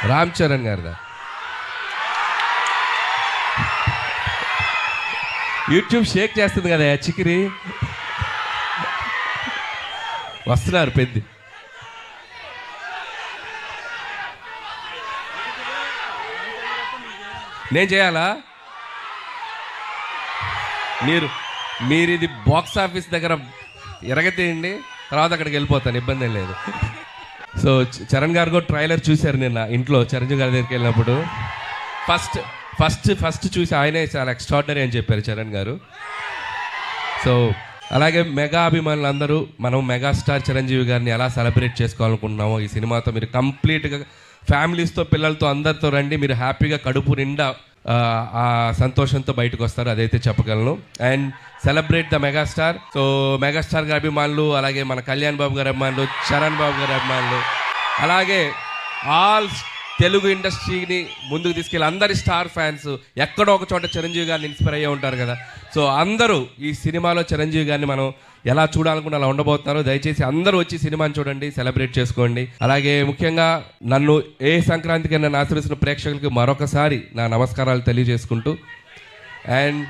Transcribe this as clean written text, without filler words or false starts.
Ram Charan గారిదా? YouTube Sheikh చేస్తుంది కదా చికిరి. వస్తున్నారు పెద్ద. నేను చేయాలా? మీరు ఇది బాక్స్ ఆఫీస్ దగ్గర ఎరగతీయండి, తర్వాత అక్కడికి వెళ్ళిపోతాను, ఇబ్బంది ఏం లేదు. సో చరణ్ గారు కూడా ట్రైలర్ చూశారు నిన్న ఇంట్లో చిరంజీవి గారి దగ్గరికి వెళ్ళినప్పుడు. ఫస్ట్ చూసి ఆయనే చాలా ఎక్స్ట్రాడినరీ అని చెప్పారు చరణ్ గారు. సో అలాగే మెగా అభిమానులు అందరూ మనం మెగాస్టార్ చిరంజీవి గారిని ఎలా సెలబ్రేట్ చేసుకోవాలనుకుంటున్నామో ఈ సినిమాతో మీరు కంప్లీట్గా ఫ్యామిలీస్తో పిల్లలతో అందరితో రండి. మీరు హ్యాపీగా కడుపు నిండా ఆ సంతోషంతో బయటకు వస్తారు, అదైతే చెప్పగలను. And celebrate the megastar. So megastar గారి అభిమానులు, అలాగే మన కళ్యాణ్ బాబు గారి అభిమానులు, చరణ్ బాబు గారి అభిమానులు, అలాగే ఆల్ తెలుగు ఇండస్ట్రీని ముందుకు తీసుకెళ్ళి అందరి స్టార్ ఫ్యాన్స్ ఎక్కడో ఒక చోట చిరంజీవి గారిని ఇన్స్పైర్ అయ్యే ఉంటారు కదా. సో అందరూ ఈ సినిమాలో చిరంజీవి గారిని మనం ఎలా చూడాలనుకుంటే అలా ఉండబోతున్నారు. దయచేసి అందరూ వచ్చి సినిమాని చూడండి, సెలబ్రేట్ చేసుకోండి. అలాగే ముఖ్యంగా నన్ను ఏ సంక్రాంతికి నన్ను ఆశ్రయిస్తున్న ప్రేక్షకులకి మరొకసారి నా నమస్కారాలు తెలియజేసుకుంటూ, అండ్